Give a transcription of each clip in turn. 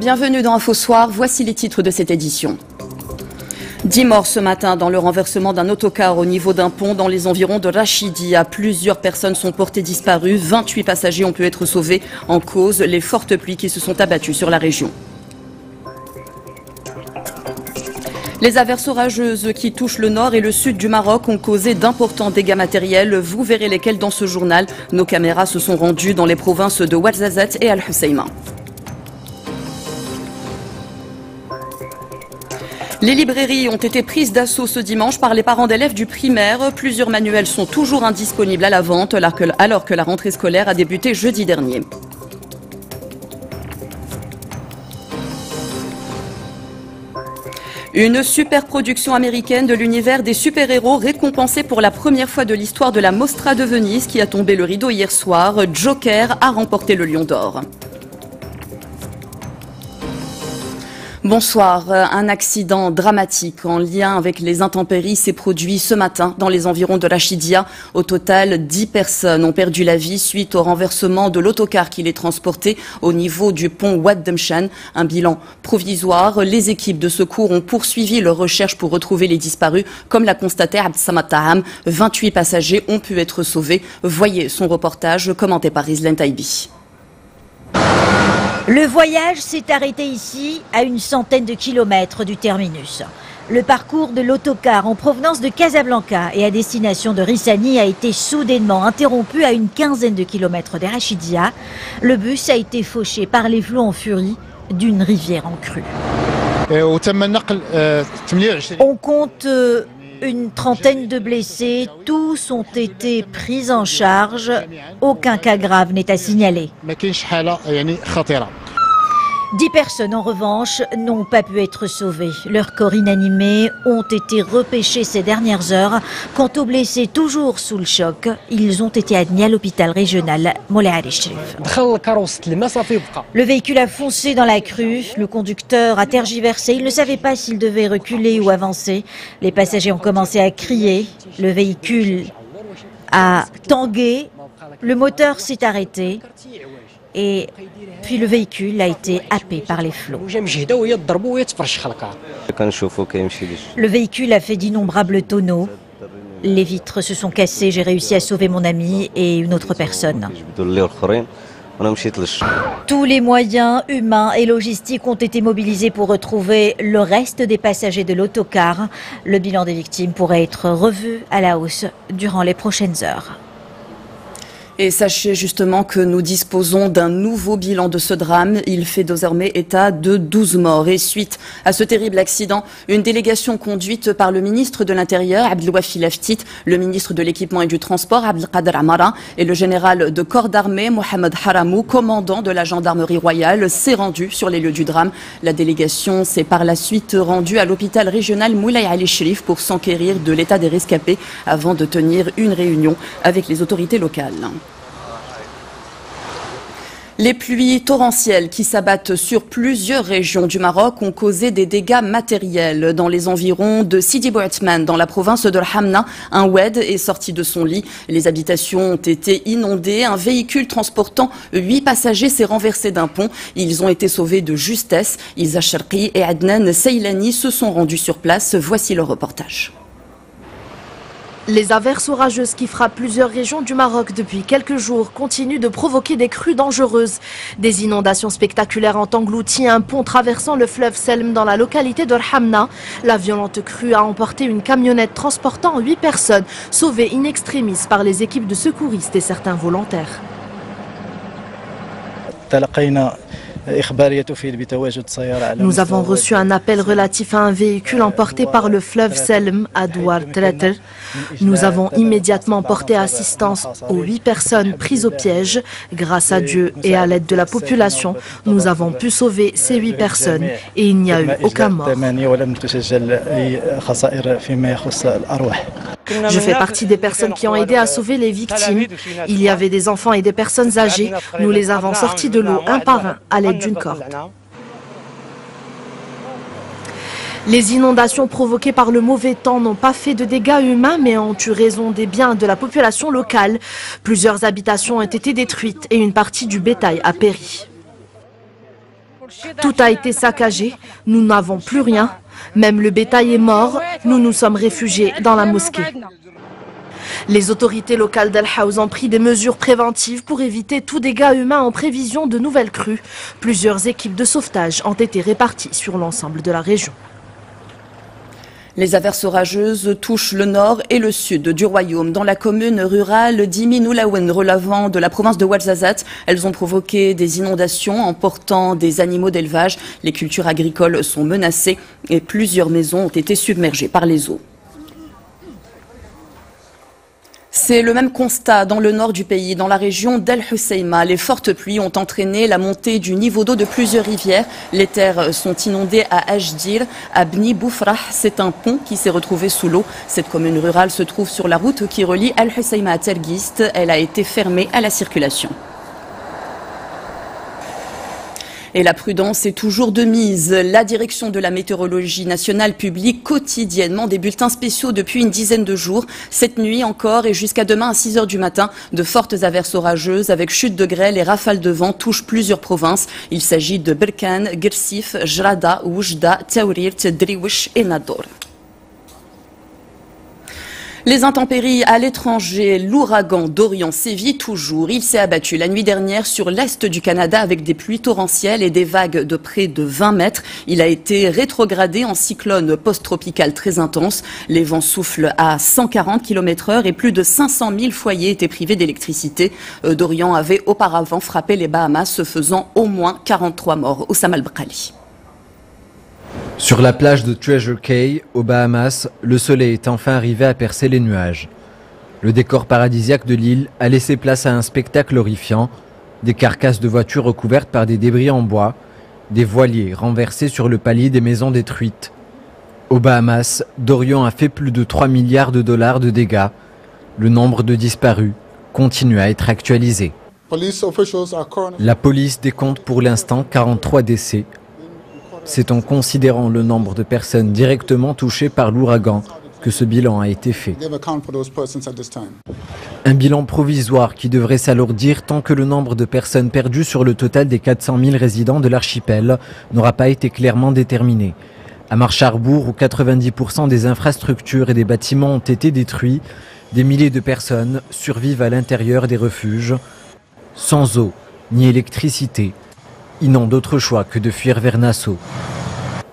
bienvenue dans Info Soir, voici les titres de cette édition. 10 morts ce matin dans le renversement d'un autocar au niveau d'un pont dans les environs de Rachidia. Plusieurs personnes sont portées disparues, 28 passagers ont pu être sauvés en cause les fortes pluies qui se sont abattues sur la région. Les averses orageuses qui touchent le nord et le sud du Maroc ont causé d'importants dégâts matériels. Vous verrez lesquels dans ce journal. Nos caméras se sont rendues dans les provinces de Ouarzazate et Al-Husseima. Les librairies ont été prises d'assaut ce dimanche par les parents d'élèves du primaire. Plusieurs manuels sont toujours indisponibles à la vente alors que la rentrée scolaire a débuté jeudi dernier. Une super production américaine de l'univers des super-héros récompensée pour la première fois de l'histoire de la Mostra de Venise qui a tombé le rideau hier soir. Joker a remporté le Lion d'Or. Bonsoir. Un accident dramatique en lien avec les intempéries s'est produit ce matin dans les environs de Rachidia. Au total, 10 personnes ont perdu la vie suite au renversement de l'autocar qui les transportait au niveau du pont Ouad Demchan. Un bilan provisoire. Les équipes de secours ont poursuivi leurs recherches pour retrouver les disparus. Comme l'a constaté Abd Samad Taham, 28 passagers ont pu être sauvés. Voyez son reportage commenté par Rizlan Taibi. Le voyage s'est arrêté ici, à une centaine de kilomètres du terminus. Le parcours de l'autocar en provenance de Casablanca et à destination de Rissani a été soudainement interrompu à une quinzaine de kilomètres d'Arachidia. Le bus a été fauché par les flots en furie d'une rivière en crue. On compte une trentaine de blessés, tous ont été pris en charge, aucun cas grave n'est à signaler. 10 personnes en revanche n'ont pas pu être sauvées. Leurs corps inanimés ont été repêchés ces dernières heures. Quant aux blessés toujours sous le choc, ils ont été admis à l'hôpital régional Moulay Ali Cherif. Le véhicule a foncé dans la crue. Le conducteur a tergiversé. Il ne savait pas s'il devait reculer ou avancer. Les passagers ont commencé à crier. Le véhicule a tangué. Le moteur s'est arrêté. Et puis le véhicule a été happé par les flots. Le véhicule a fait d'innombrables tonneaux. Les vitres se sont cassées. J'ai réussi à sauver mon ami et une autre personne. Tous les moyens humains et logistiques ont été mobilisés pour retrouver le reste des passagers de l'autocar. Le bilan des victimes pourrait être revu à la hausse durant les prochaines heures. Et sachez justement que nous disposons d'un nouveau bilan de ce drame. Il fait désormais état de 12 morts. Et suite à ce terrible accident, une délégation conduite par le ministre de l'Intérieur, Abdelwafi Laftit, le ministre de l'Équipement et du Transport, Abdelkader Amara, et le général de corps d'armée, Mohamed Haramou, commandant de la gendarmerie royale, s'est rendu sur les lieux du drame. La délégation s'est par la suite rendue à l'hôpital régional Moulay Ali Cherif pour s'enquérir de l'état des rescapés avant de tenir une réunion avec les autorités locales. Les pluies torrentielles qui s'abattent sur plusieurs régions du Maroc ont causé des dégâts matériels. Dans les environs de Sidi Bou Othman, dans la province de Hamna, un oued est sorti de son lit. Les habitations ont été inondées. Un véhicule transportant 8 passagers s'est renversé d'un pont. Ils ont été sauvés de justesse. Isa Sharqi et Adnan Seylani se sont rendus sur place. Voici le reportage. Les averses orageuses qui frappent plusieurs régions du Maroc depuis quelques jours continuent de provoquer des crues dangereuses. Des inondations spectaculaires ont englouti un pont traversant le fleuve Selm dans la localité de Hamna. La violente crue a emporté une camionnette transportant 8 personnes, sauvées in extremis par les équipes de secouristes et certains volontaires. Nous avons reçu un appel relatif à un véhicule emporté par le fleuve Selm à Douar Treter. Nous avons immédiatement porté assistance aux 8 personnes prises au piège. Grâce à Dieu et à l'aide de la population, nous avons pu sauver ces 8 personnes et il n'y a eu aucun mort. Je fais partie des personnes qui ont aidé à sauver les victimes. Il y avait des enfants et des personnes âgées. Nous les avons sortis de l'eau un par un à l'aide d'une corde. Les inondations provoquées par le mauvais temps n'ont pas fait de dégâts humains mais ont eu raison des biens de la population locale. Plusieurs habitations ont été détruites et une partie du bétail a péri. Tout a été saccagé, nous n'avons plus rien. Même le bétail est mort, nous nous sommes réfugiés dans la mosquée. Les autorités locales d'Al-Haouz ont pris des mesures préventives pour éviter tout dégât humain en prévision de nouvelles crues. Plusieurs équipes de sauvetage ont été réparties sur l'ensemble de la région. Les averses orageuses touchent le nord et le sud du royaume. Dans la commune rurale d'Imi-Noulaouen, relevant de la province de Ouarzazate, elles ont provoqué des inondations emportant des animaux d'élevage. Les cultures agricoles sont menacées et plusieurs maisons ont été submergées par les eaux. C'est le même constat dans le nord du pays, dans la région d'El Husseima. Les fortes pluies ont entraîné la montée du niveau d'eau de plusieurs rivières. Les terres sont inondées à Ajdir, à Bni Boufrah. C'est un pont qui s'est retrouvé sous l'eau. Cette commune rurale se trouve sur la route qui relie El Husseima à Terguist. Elle a été fermée à la circulation. Et la prudence est toujours de mise. La direction de la météorologie nationale publie quotidiennement des bulletins spéciaux depuis une dizaine de jours. Cette nuit encore et jusqu'à demain à 6 h du matin, de fortes averses orageuses avec chute de grêle et rafales de vent touchent plusieurs provinces. Il s'agit de Berkane, Gersif, Jrada, Oujda, Taourir, Driouch et Nador. Les intempéries à l'étranger, l'ouragan Dorian sévit toujours. Il s'est abattu la nuit dernière sur l'est du Canada avec des pluies torrentielles et des vagues de près de 20 mètres. Il a été rétrogradé en cyclone post-tropical très intense. Les vents soufflent à 140 km/h et plus de 500 000 foyers étaient privés d'électricité. Dorian avait auparavant frappé les Bahamas, faisant au moins 43 morts. Oussama Al-Brali. Sur la plage de Treasure Cay, aux Bahamas, le soleil est enfin arrivé à percer les nuages. Le décor paradisiaque de l'île a laissé place à un spectacle horrifiant. Des carcasses de voitures recouvertes par des débris en bois, des voiliers renversés sur le palier des maisons détruites. Aux Bahamas, Dorian a fait plus de 3 milliards de dollars de dégâts. Le nombre de disparus continue à être actualisé. La police décompte pour l'instant 43 décès. C'est en considérant le nombre de personnes directement touchées par l'ouragan que ce bilan a été fait. Un bilan provisoire qui devrait s'alourdir tant que le nombre de personnes perdues sur le total des 400 000 résidents de l'archipel n'aura pas été clairement déterminé. À Marcharbourg, où 90% des infrastructures et des bâtiments ont été détruits, des milliers de personnes survivent à l'intérieur des refuges, sans eau ni électricité. Ils n'ont d'autre choix que de fuir vers Nassau.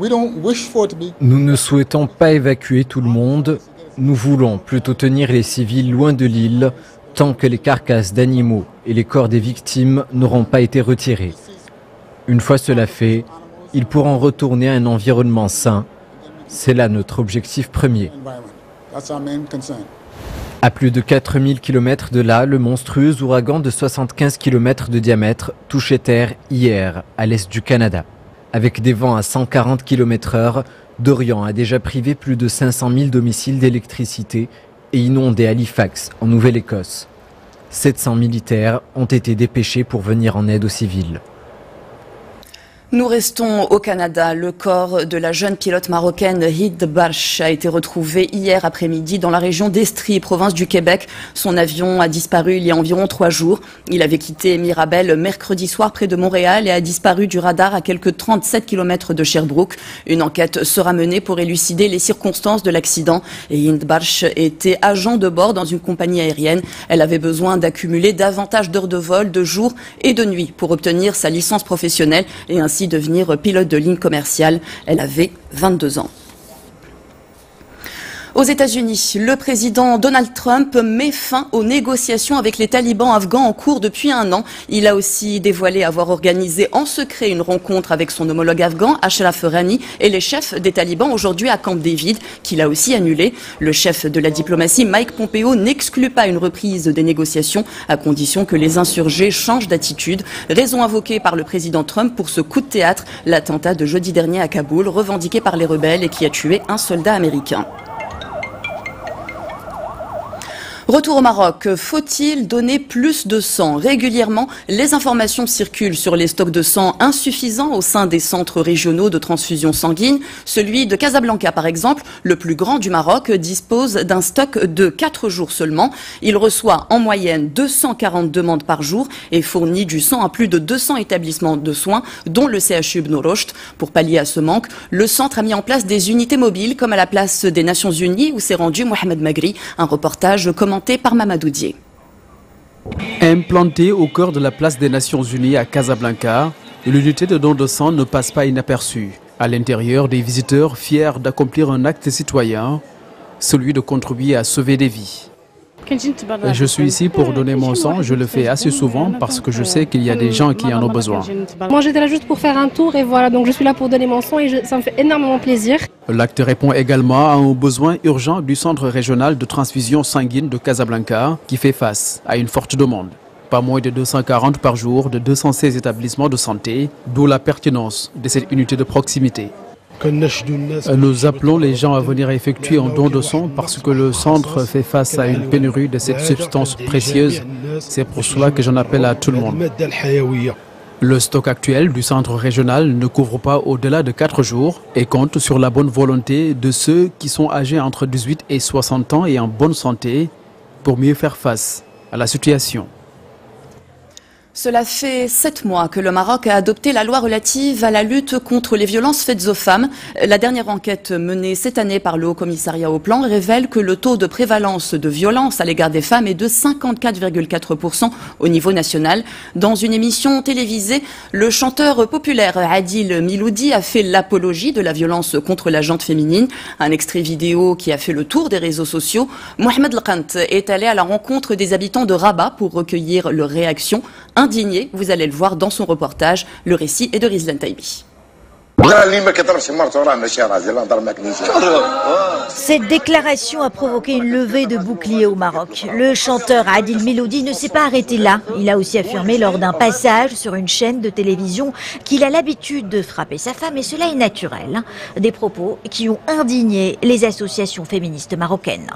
Nous ne souhaitons pas évacuer tout le monde. Nous voulons plutôt tenir les civils loin de l'île tant que les carcasses d'animaux et les corps des victimes n'auront pas été retirés. Une fois cela fait, ils pourront retourner à un environnement sain. C'est là notre objectif premier. À plus de 4000 km de là, le monstrueux ouragan de 75 km de diamètre touchait terre hier, à l'est du Canada. Avec des vents à 140 km/h, Dorian a déjà privé plus de 500 000 domiciles d'électricité et inondé Halifax, en Nouvelle-Écosse. 700 militaires ont été dépêchés pour venir en aide aux civils. Nous restons au Canada. Le corps de la jeune pilote marocaine Hind Barch a été retrouvé hier après-midi dans la région d'Estrie, province du Québec. Son avion a disparu il y a environ 3 jours. Il avait quitté Mirabel mercredi soir près de Montréal et a disparu du radar à quelques 37 km de Sherbrooke. Une enquête sera menée pour élucider les circonstances de l'accident. Et Hind Barch était agent de bord dans une compagnie aérienne. Elle avait besoin d'accumuler davantage d'heures de vol de jour et de nuit pour obtenir sa licence professionnelle et ainsi devenir pilote de ligne commerciale. Elle avait 22 ans. Aux États-Unis, le président Donald Trump met fin aux négociations avec les talibans afghans en cours depuis 1 an. Il a aussi dévoilé avoir organisé en secret une rencontre avec son homologue afghan, Ashraf Ghani, et les chefs des talibans aujourd'hui à Camp David, qu'il a aussi annulé. Le chef de la diplomatie, Mike Pompeo, n'exclut pas une reprise des négociations à condition que les insurgés changent d'attitude. Raison invoquée par le président Trump pour ce coup de théâtre, l'attentat de jeudi dernier à Kaboul, revendiqué par les rebelles et qui a tué un soldat américain. Retour au Maroc, faut-il donner plus de sang? Régulièrement, les informations circulent sur les stocks de sang insuffisants au sein des centres régionaux de transfusion sanguine. Celui de Casablanca, par exemple, le plus grand du Maroc, dispose d'un stock de 4 jours seulement. Il reçoit en moyenne 240 demandes par jour et fournit du sang à plus de 200 établissements de soins, dont le CHU Ibn Rushd. Pour pallier à ce manque, le centre a mis en place des unités mobiles, comme à la place des Nations Unies, où s'est rendu Mohamed Magri. Un reportage commenté par Mamadou Dié. Implantée au cœur de la place des Nations Unies à Casablanca, l'unité de don de sang ne passe pas inaperçue. À l'intérieur, des visiteurs fiers d'accomplir un acte citoyen, celui de contribuer à sauver des vies. Je suis ici pour donner mon sang, je le fais assez souvent parce que je sais qu'il y a des gens qui en ont besoin. Moi j'étais là juste pour faire un tour et voilà, donc je suis là pour donner mon sang et ça me fait énormément plaisir. L'acte répond également à un besoin urgent du centre régional de transfusion sanguine de Casablanca qui fait face à une forte demande. Pas moins de 240 par jour de 216 établissements de santé, d'où la pertinence de cette unité de proximité. Nous appelons les gens à venir effectuer un don de sang parce que le centre fait face à une pénurie de cette substance précieuse. C'est pour cela que j'en appelle à tout le monde. Le stock actuel du centre régional ne couvre pas au-delà de 4 jours et compte sur la bonne volonté de ceux qui sont âgés entre 18 et 60 ans et en bonne santé pour mieux faire face à la situation. Cela fait 7 mois que le Maroc a adopté la loi relative à la lutte contre les violences faites aux femmes. La dernière enquête menée cette année par le Haut Commissariat au Plan révèle que le taux de prévalence de violences à l'égard des femmes est de 54,4% au niveau national. Dans une émission télévisée, le chanteur populaire Adil Miloudi a fait l'apologie de la violence contre la gente féminine. Un extrait vidéo qui a fait le tour des réseaux sociaux. Mohamed Lqant est allé à la rencontre des habitants de Rabat pour recueillir leurs réactions. Indigné, vous allez le voir dans son reportage. Le récit est de Rizlan Taibi. Cette déclaration a provoqué une levée de boucliers au Maroc. Le chanteur Adil Miloudi ne s'est pas arrêté là. Il a aussi affirmé lors d'un passage sur une chaîne de télévision qu'il a l'habitude de frapper sa femme et cela est naturel. Des propos qui ont indigné les associations féministes marocaines.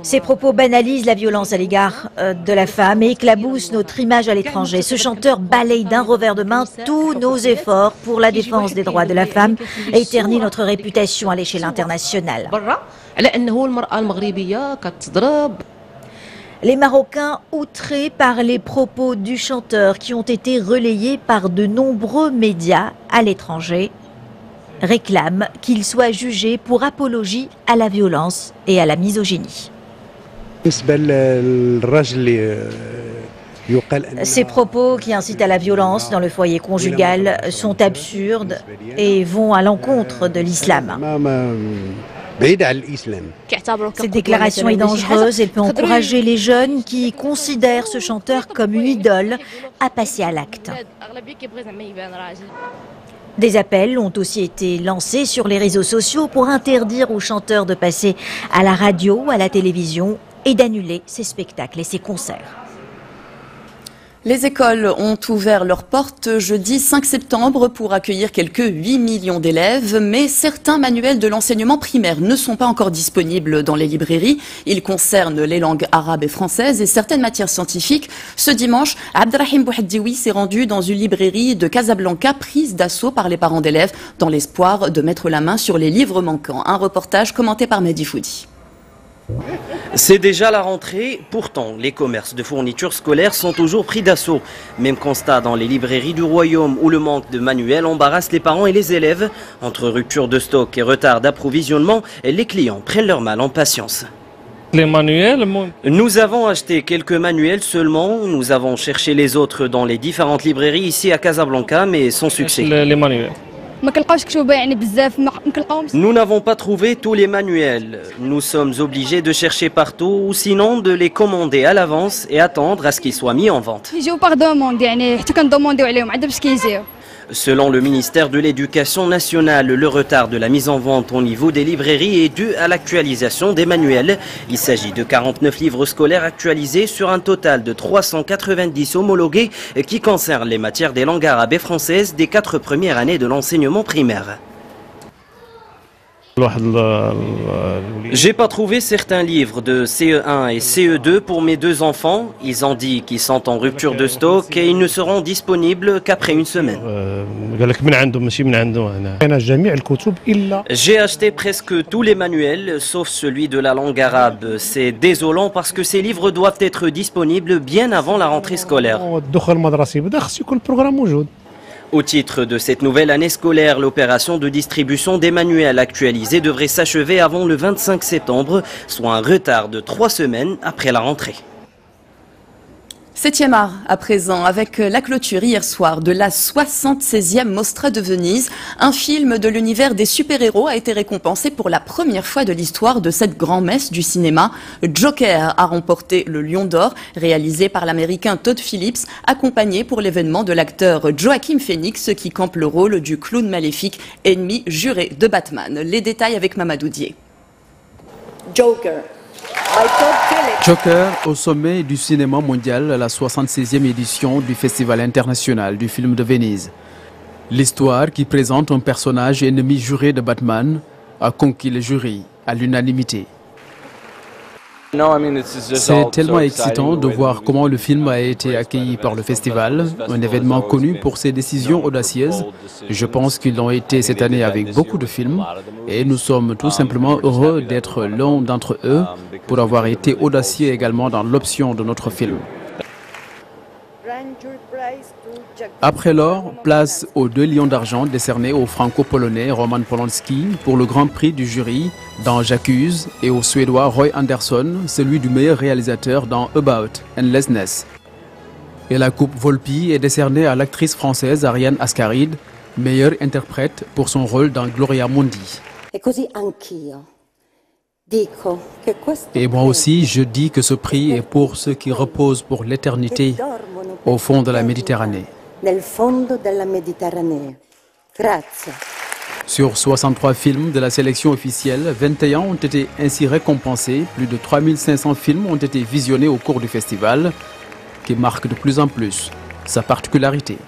Ces propos banalisent la violence à l'égard de la femme et éclaboussent notre image à l'étranger. Ce chanteur balaye d'un revers de main tous nos efforts pour la défense des droits de la femme et éternit notre réputation à l'échelle internationale. Les Marocains, outrés par les propos du chanteur qui ont été relayés par de nombreux médias à l'étranger, réclament qu'il soit jugé pour apologie à la violence et à la misogynie. Ces propos qui incitent à la violence dans le foyer conjugal sont absurdes et vont à l'encontre de l'islam. Cette déclaration est dangereuse, elle peut encourager les jeunes qui considèrent ce chanteur comme une idole à passer à l'acte. Des appels ont aussi été lancés sur les réseaux sociaux pour interdire aux chanteurs de passer à la radio, à la télévision et d'annuler ses spectacles et ses concerts. Les écoles ont ouvert leurs portes jeudi 5 septembre pour accueillir quelques 8 millions d'élèves, mais certains manuels de l'enseignement primaire ne sont pas encore disponibles dans les librairies. Ils concernent les langues arabes et françaises et certaines matières scientifiques. Ce dimanche, Abdrahim Bouhaddioui s'est rendu dans une librairie de Casablanca prise d'assaut par les parents d'élèves dans l'espoir de mettre la main sur les livres manquants. Un reportage commenté par Mehdi Foudi. C'est déjà la rentrée, pourtant les commerces de fournitures scolaires sont toujours pris d'assaut. Même constat dans les librairies du Royaume où le manque de manuels embarrasse les parents et les élèves. Entre rupture de stock et retard d'approvisionnement, les clients prennent leur mal en patience. Les manuels, nous avons acheté quelques manuels seulement, nous avons cherché les autres dans les différentes librairies ici à Casablanca mais sans succès. Les manuels. Nous n'avons pas trouvé tous les manuels. Nous sommes obligés de chercher partout ou sinon de les commander à l'avance et attendre à ce qu'ils soient mis en vente. Selon le ministère de l'Éducation nationale, le retard de la mise en vente au niveau des librairies est dû à l'actualisation des manuels. Il s'agit de 49 livres scolaires actualisés sur un total de 390 homologués qui concernent les matières des langues arabes et françaises des 4 premières années de l'enseignement primaire. J'ai pas trouvé certains livres de CE1 et CE2 pour mes deux enfants. Ils ont dit qu'ils sont en rupture de stock et ils ne seront disponibles qu'après une semaine. J'ai acheté presque tous les manuels, sauf celui de la langue arabe. C'est désolant parce que ces livres doivent être disponibles bien avant la rentrée scolaire. Au titre de cette nouvelle année scolaire, l'opération de distribution des manuels actualisés devrait s'achever avant le 25 septembre, soit un retard de 3 semaines après la rentrée. 7e art à présent, avec la clôture hier soir de la 76e Mostra de Venise. Un film de l'univers des super-héros a été récompensé pour la première fois de l'histoire de cette grand-messe du cinéma. Joker a remporté le Lion d'Or, réalisé par l'américain Todd Phillips, accompagné pour l'événement de l'acteur Joaquin Phoenix, qui campe le rôle du clown maléfique, ennemi juré de Batman. Les détails avec Mamadou Dié. Joker au sommet du cinéma mondial à la 76e édition du Festival international du film de Venise. L'histoire qui présente un personnage ennemi juré de Batman a conquis le jury à l'unanimité. C'est tellement excitant de voir comment le film a été accueilli par le festival, un événement connu pour ses décisions audacieuses. Je pense qu'ils l'ont été cette année avec beaucoup de films et nous sommes tout simplement heureux d'être l'un d'entre eux pour avoir été audacieux également dans l'option de notre film. Après l'or, place aux 2 lions d'argent décernés au franco-polonais Roman Polanski pour le grand prix du jury dans J'accuse et au suédois Roy Andersson, celui du meilleur réalisateur dans About Endlessness. Et la coupe Volpi est décernée à l'actrice française Ariane Ascaride, meilleure interprète pour son rôle dans Gloria Mundi. Et moi aussi, je dis que ce prix est pour ceux qui reposent pour l'éternité au fond de la Méditerranée. Sur 63 films de la sélection officielle, 21 ont été ainsi récompensés. Plus de 3500 films ont été visionnés au cours du festival, qui marque de plus en plus sa particularité.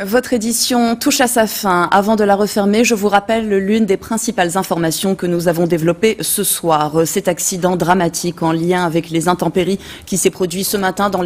Votre édition touche à sa fin. Avant de la refermer, je vous rappelle l'une des principales informations que nous avons développées ce soir. Cet accident dramatique en lien avec les intempéries qui s'est produit ce matin dans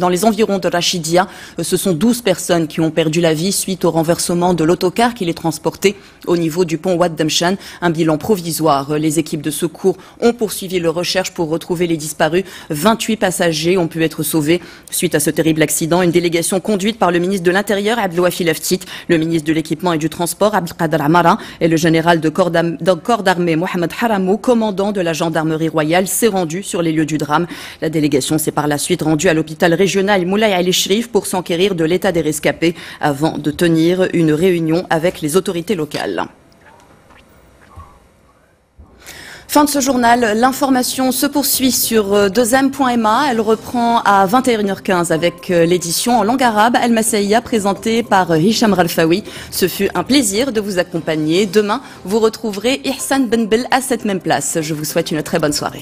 les environs de Rachidia. Ce sont 12 personnes qui ont perdu la vie suite au renversement de l'autocar qui les transportait au niveau du pont Wad Damchan. Un bilan provisoire. Les équipes de secours ont poursuivi leur recherche pour retrouver les disparus. 28 passagers ont pu être sauvés. Suite à ce terrible accident, une délégation conduite par le ministre de l'Intérieur, Abdelwafi Laftit, le ministre de l'Équipement et du Transport, Abdelkader Amara, et le général de corps d'armée, Mohamed Haramou, commandant de la gendarmerie royale, s'est rendu sur les lieux du drame. La délégation s'est par la suite rendue à l'hôpital régional Moulay Ali Shrif pour s'enquérir de l'état des rescapés avant de tenir une réunion avec les autorités locales. Fin de ce journal, l'information se poursuit sur 2m.ma. Elle reprend à 21h15 avec l'édition en langue arabe El Massaïa présentée par Hicham Ralfaoui. Ce fut un plaisir de vous accompagner. Demain, vous retrouverez Ihsan Benbel à cette même place. Je vous souhaite une très bonne soirée.